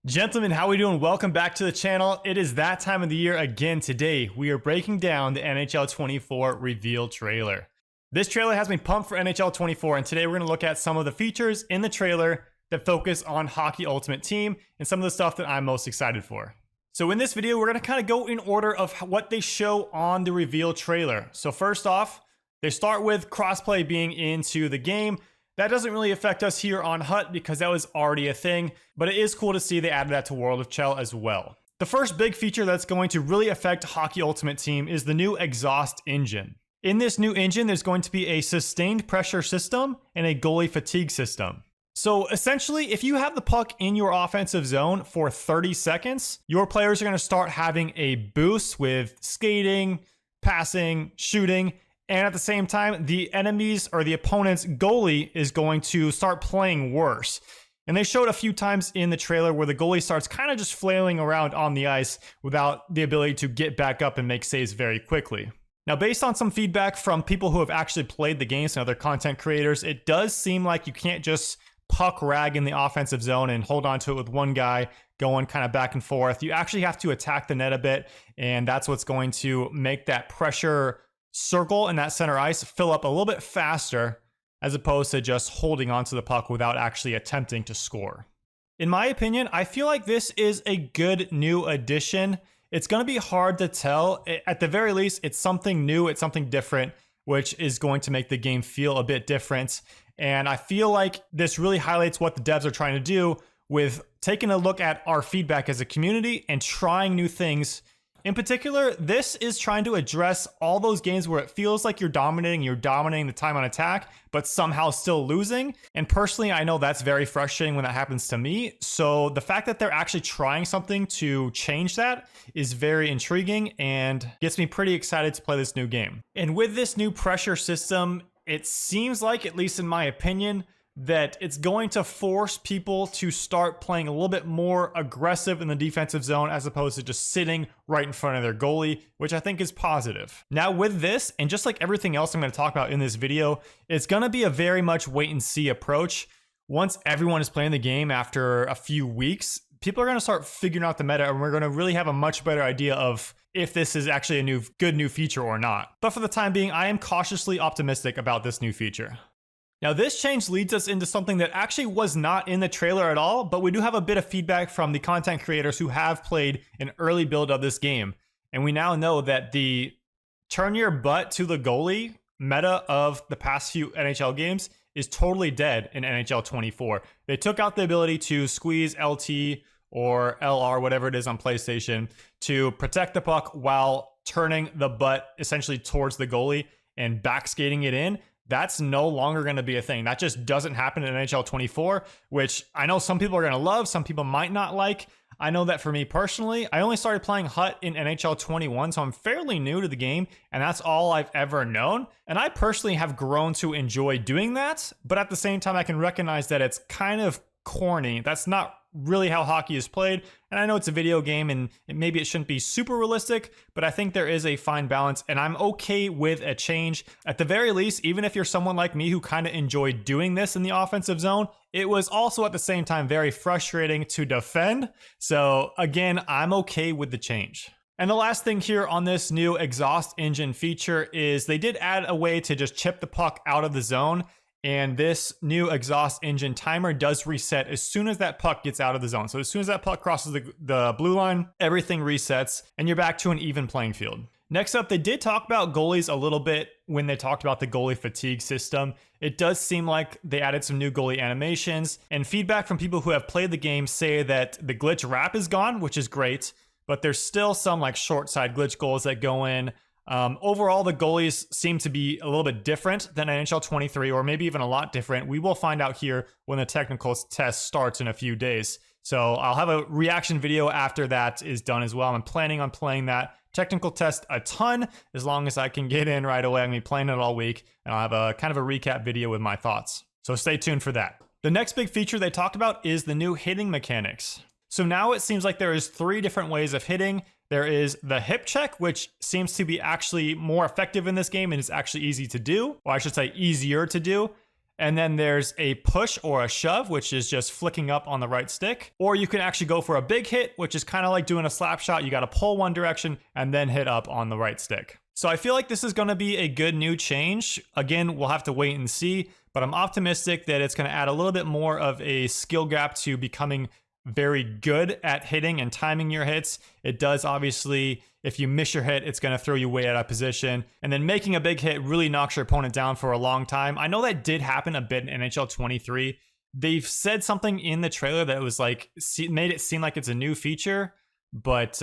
Gentlemen, how we doing? Welcome back to the channel. It is that time of the year again. Today, we are breaking down the NHL 24 reveal trailer. This trailer has me pumped for NHL 24, and today we're going to look at some of the features in the trailer that focus on Hockey Ultimate Team and some of the stuff that I'm most excited for. So in this video, we're going to kind of go in order of what they show on the reveal trailer. So first off, they start with crossplay being into the game. That doesn't really affect us here on HUT because that was already a thing, but it is cool to see they added that to World of Chell as well. The first big feature that's going to really affect Hockey Ultimate Team is the new exhaust engine. In this new engine, there's going to be a sustained pressure system and a goalie fatigue system. So essentially, if you have the puck in your offensive zone for 30 seconds, your players are going to start having a boost with skating, passing, shooting, and at the same time, the enemy's or the opponent's goalie is going to start playing worse. And they showed a few times in the trailer where the goalie starts kind of just flailing around on the ice without the ability to get back up and make saves very quickly. Now, based on some feedback from people who have actually played the games and other content creators, it does seem like you can't just puck rag in the offensive zone and hold on to it with one guy going kind of back and forth. You actually have to attack the net a bit, and that's what's going to make that pressure circle in that center ice fill up a little bit faster as opposed to just holding onto the puck without actually attempting to score. In my opinion, I feel like this is a good new addition. It's going to be hard to tell. At the very least, it's something new, it's something different, which is going to make the game feel a bit different. And I feel like this really highlights what the devs are trying to do with taking a look at our feedback as a community and trying new things. In particular, this is trying to address all those games where it feels like you're dominating the time on attack, but somehow still losing. And personally, I know that's very frustrating when that happens to me. So the fact that they're actually trying something to change that is very intriguing and gets me pretty excited to play this new game. And with this new pressure system, it seems like, at least in my opinion, that it's going to force people to start playing a little bit more aggressive in the defensive zone as opposed to just sitting right in front of their goalie, which I think is positive. Now with this, and just like everything else I'm going to talk about in this video, it's going to be a very much wait and see approach. Once everyone is playing the game after a few weeks, people are going to start figuring out the meta, and we're going to really have a much better idea of if this is actually a good new feature or not. But for the time being, I am cautiously optimistic about this new feature. Now this change leads us into something that actually was not in the trailer at all, but we do have a bit of feedback from the content creators who have played an early build of this game. And we now know that the turn your butt to the goalie meta of the past few NHL games is totally dead in NHL 24. They took out the ability to squeeze LT or LR, whatever it is on PlayStation, to protect the puck while turning the butt essentially towards the goalie and back skating it in. That's no longer going to be a thing. That just doesn't happen in NHL 24, which I know some people are going to love, some people might not like. I know that for me personally, I only started playing HUT in NHL 21, so I'm fairly new to the game, and that's all I've ever known. And I personally have grown to enjoy doing that, but at the same time, I can recognize that it's kind of corny. That's not really how hockey is played, and I know it's a video game and maybe it shouldn't be super realistic, but I think there is a fine balance, and I'm okay with a change. At the very least, even if you're someone like me who kind of enjoyed doing this in the offensive zone, it was also at the same time very frustrating to defend. So again, I'm okay with the change. And the last thing here on this new exhaust engine feature is they did add a way to just chip the puck out of the zone. And this new exhaust engine timer does reset as soon as that puck gets out of the zone. So as soon as that puck crosses the blue line, everything resets and you're back to an even playing field. Next up, they did talk about goalies a little bit when they talked about the goalie fatigue system. It does seem like they added some new goalie animations, and feedback from people who have played the game say that the glitch wrap is gone, which is great, but there's still some like short side glitch goals that go in. Overall, the goalies seem to be a little bit different than NHL 23, or maybe even a lot different. We will find out here when the technical test starts in a few days. So I'll have a reaction video after that is done as well. I'm planning on playing that technical test a ton. As long as I can get in right away, I'm going to be playing it all week, and I'll have a kind of a recap video with my thoughts. So stay tuned for that. The next big feature they talked about is the new hitting mechanics. So now it seems like there is 3 different ways of hitting. There is the hip check, which seems to be actually more effective in this game and is actually easy to do, or I should say easier to do. And then there's a push or a shove, which is just flicking up on the right stick. Or you can actually go for a big hit, which is kind of like doing a slap shot. You got to pull one direction and then hit up on the right stick. So I feel like this is going to be a good new change. Again, we'll have to wait and see, but I'm optimistic that it's going to add a little bit more of a skill gap to becoming very good at hitting and timing your hits. It does, obviously, if you miss your hit, it's going to throw you way out of position. And then making a big hit really knocks your opponent down for a long time. I know that did happen a bit in NHL 23. They've said something in the trailer that was like, made it seem like it's a new feature, but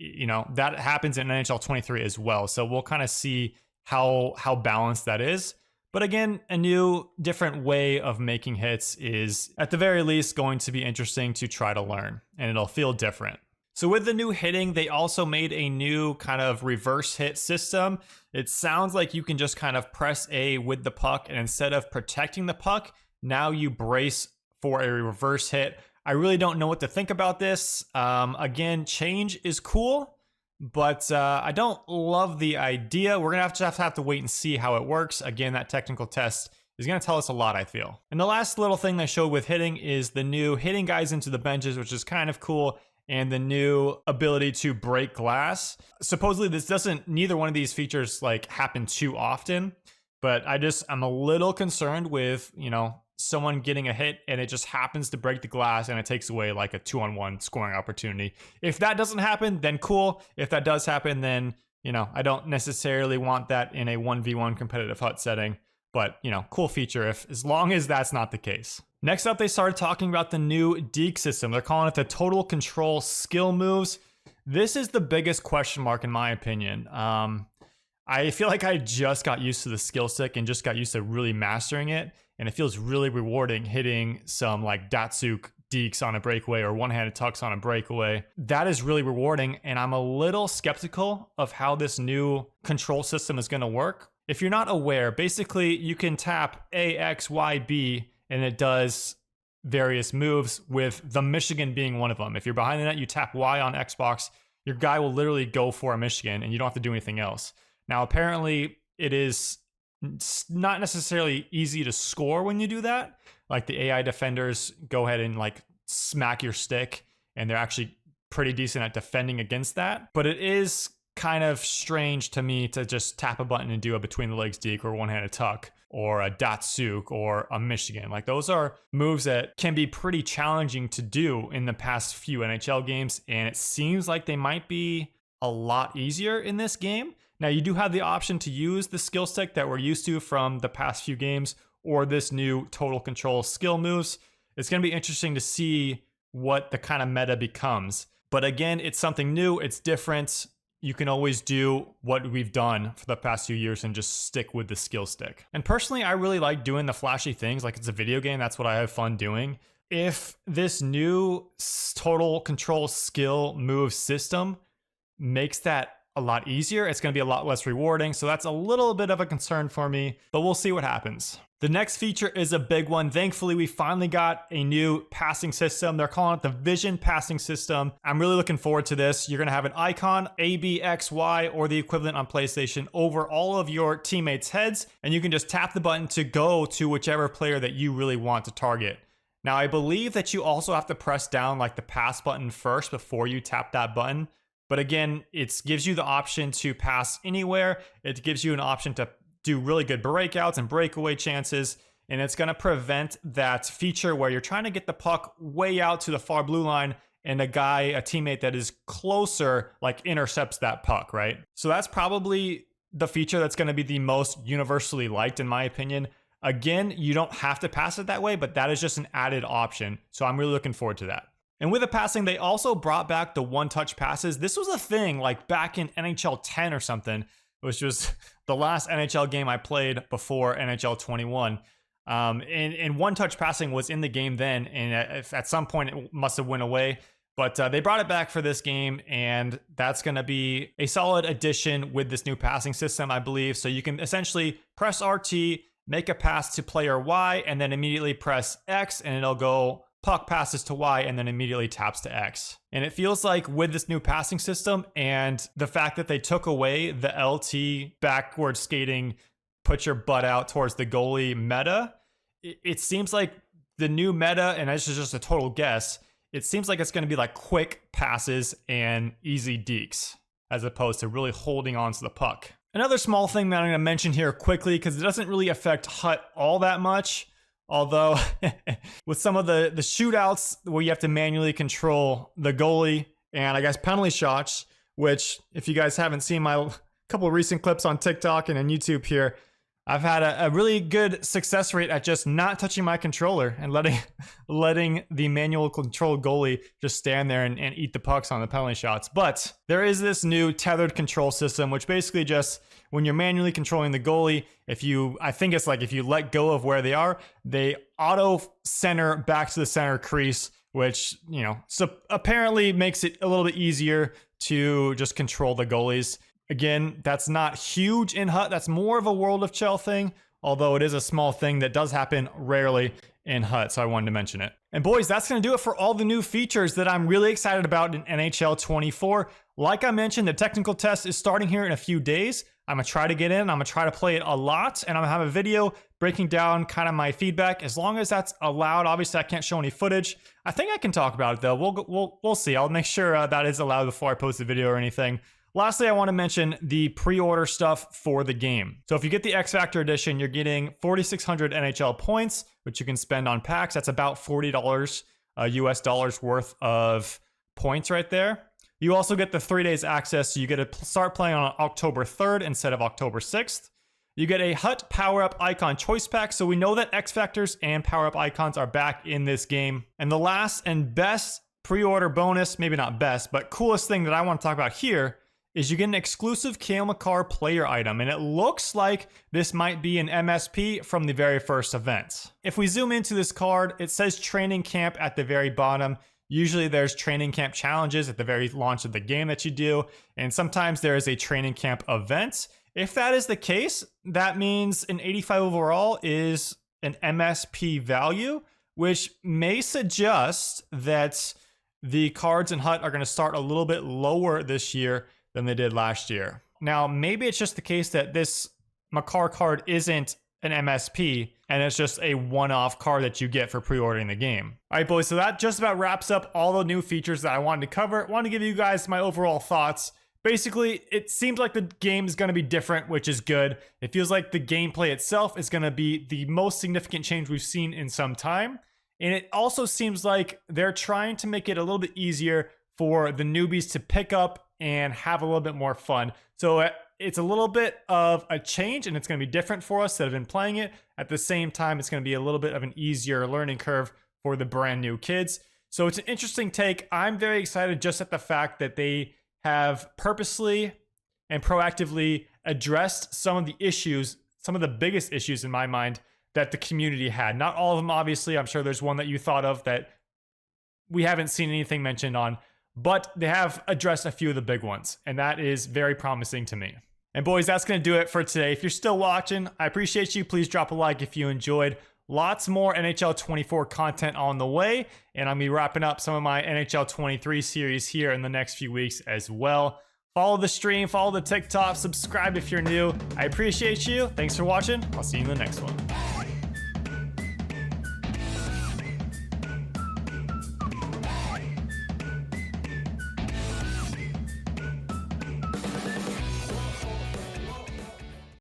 you know, that happens in NHL 23 as well. So we'll kind of see how balanced that is. But again, a new, different way of making hits is, at the very least, going to be interesting to try to learn, and it'll feel different. So with the new hitting, they also made a new kind of reverse hit system. It sounds like you can just kind of press A with the puck, and instead of protecting the puck, now you brace for a reverse hit. I really don't know what to think about this. Again, change is cool, but I don't love the idea. We're going to have to wait and see how it works. Again, that technical test is going to tell us a lot, I feel. And the last little thing they showed with hitting is the new hitting guys into the benches, which is kind of cool, and the new ability to break glass. Supposedly, neither one of these features like happen too often, but I'm a little concerned with, you know, someone getting a hit and it just happens to break the glass and it takes away like a 2-on-1 scoring opportunity. If that doesn't happen, then cool. If that does happen, then, you know, I don't necessarily want that in a 1v1 competitive HUT setting, but, you know, cool feature as long as that's not the case. Next up, they started talking about the new deke system. They're calling it the total control skill moves. This is the biggest question mark in my opinion. I feel like I just got used to the skill stick and just got used to really mastering it. And it feels really rewarding hitting some like Datsuk dekes on a breakaway or one-handed tucks on a breakaway. That is really rewarding. And I'm a little skeptical of how this new control system is going to work. If you're not aware, basically you can tap A, X, Y, B, and it does various moves, with the Michigan being one of them. If you're behind the net, you tap Y on Xbox, your guy will literally go for a Michigan and you don't have to do anything else. Now, apparently it is not necessarily easy to score when you do that. Like the AI defenders go ahead and like smack your stick, and they're actually pretty decent at defending against that. But it is kind of strange to me to just tap a button and do a between the legs deke or one-handed tuck or a Datsuk or a Michigan. Like those are moves that can be pretty challenging to do in the past few NHL games, and it seems like they might be a lot easier in this game. Now, you do have the option to use the skill stick that we're used to from the past few games or this new total control skill moves. It's going to be interesting to see what the kind of meta becomes. But again, it's something new. It's different. You can always do what we've done for the past few years and just stick with the skill stick. And personally, I really like doing the flashy things. Like it's a video game. That's what I have fun doing. If this new total control skill move system makes that a lot easier, it's going to be a lot less rewarding. So that's a little bit of a concern for me, but we'll see what happens. The next feature is a big one. Thankfully, we finally got a new passing system. They're calling it the Vision Passing System. I'm really looking forward to this. You're going to have an icon, A, B, X, Y, or the equivalent on PlayStation over all of your teammates' heads, and you can just tap the button to go to whichever player that you really want to target. Now, I believe that you also have to press down like the pass button first before you tap that button. But again, it gives you the option to pass anywhere. It gives you an option to do really good breakouts and breakaway chances. And it's going to prevent that feature where you're trying to get the puck way out to the far blue line and a teammate that is closer, like intercepts that puck, right? So that's probably the feature that's going to be the most universally liked, in my opinion. Again, you don't have to pass it that way, but that is just an added option. So I'm really looking forward to that. And with the passing, they also brought back the one-touch passes. This was a thing like back in NHL 10 or something, which was the last NHL game I played before NHL 21. And one-touch passing was in the game then, and at some point it must have went away. But they brought it back for this game, and that's going to be a solid addition with this new passing system, I believe. So you can essentially press RT, make a pass to player Y, and then immediately press X, and it'll go puck passes to Y and then immediately taps to X. And it feels like with this new passing system and the fact that they took away the LT backward skating, put your butt out towards the goalie meta, it seems like the new meta, and this is just a total guess, it seems like it's going to be like quick passes and easy dekes, as opposed to really holding on to the puck. Another small thing that I'm going to mention here quickly, because it doesn't really affect HUT all that much, although with some of the shootouts where you have to manually control the goalie and I guess penalty shots, which if you guys haven't seen my couple of recent clips on TikTok and on YouTube here, I've had a really good success rate at just not touching my controller and letting the manual control goalie just stand there and eat the pucks on the penalty shots. But there is this new tethered control system, which basically just, when you're manually controlling the goalie, I think it's like if you let go of where they are, they auto center back to the center crease, which, so apparently makes it a little bit easier to just control the goalies. Again, that's not huge in HUT. That's more of a World of Chell thing, although it is a small thing that does happen rarely in HUT, so I wanted to mention it. And boys, that's going to do it for all the new features that I'm really excited about in NHL 24. Like I mentioned, the technical test is starting here in a few days. I'm going to try to get in. I'm going to try to play it a lot, and I'm going to have a video breaking down kind of my feedback. As long as that's allowed, obviously I can't show any footage. I think I can talk about it, though. We'll see. I'll make sure that is allowed before I post the video or anything. Lastly, I want to mention the pre-order stuff for the game. So if you get the X Factor edition, you're getting 4,600 NHL points, which you can spend on packs. That's about $40 US dollars worth of points right there. You also get the 3 days access, so you get to start playing on October 3rd instead of October 6th. You get a HUT Power-Up Icon Choice Pack, so we know that X Factors and Power-Up Icons are back in this game. And the last and best pre-order bonus, maybe not best, but coolest thing that I want to talk about here is you get an exclusive Cale Makar player item, and it looks like this might be an MSP from the very first event. If we zoom into this card, it says training camp at the very bottom. Usually there's training camp challenges at the very launch of the game that you do, and sometimes there is a training camp event. If that is the case, that means an 85 overall is an MSP value, which may suggest that the cards in HUT are going to start a little bit lower this year than they did last year. Now, maybe it's just the case that this Makar card isn't an MSP, and it's just a one-off card that you get for pre-ordering the game. All right, boys, so that just about wraps up all the new features that I wanted to cover. I wanted to give you guys my overall thoughts. Basically, it seems like the game is going to be different, which is good. It feels like the gameplay itself is going to be the most significant change we've seen in some time. And it also seems like they're trying to make it a little bit easier for the newbies to pick up and have a little bit more fun. So it's a little bit of a change, and it's going to be different for us that have been playing it. At the same time, it's going to be a little bit of an easier learning curve for the brand new kids. So it's an interesting take. I'm very excited just at the fact that they have purposely and proactively addressed some of the issues, some of the biggest issues in my mind that the community had. Not all of them, obviously. I'm sure there's one that you thought of that we haven't seen anything mentioned on, but they have addressed a few of the big ones, and that is very promising to me. And boys, that's going to do it for today. If you're still watching, I appreciate you. Please drop a like if you enjoyed. Lots more NHL 24 content on the way, and I'll be wrapping up some of my NHL 23 series here in the next few weeks as well. Follow the stream, follow the TikTok, subscribe if you're new. I appreciate you. Thanks for watching. I'll see you in the next one.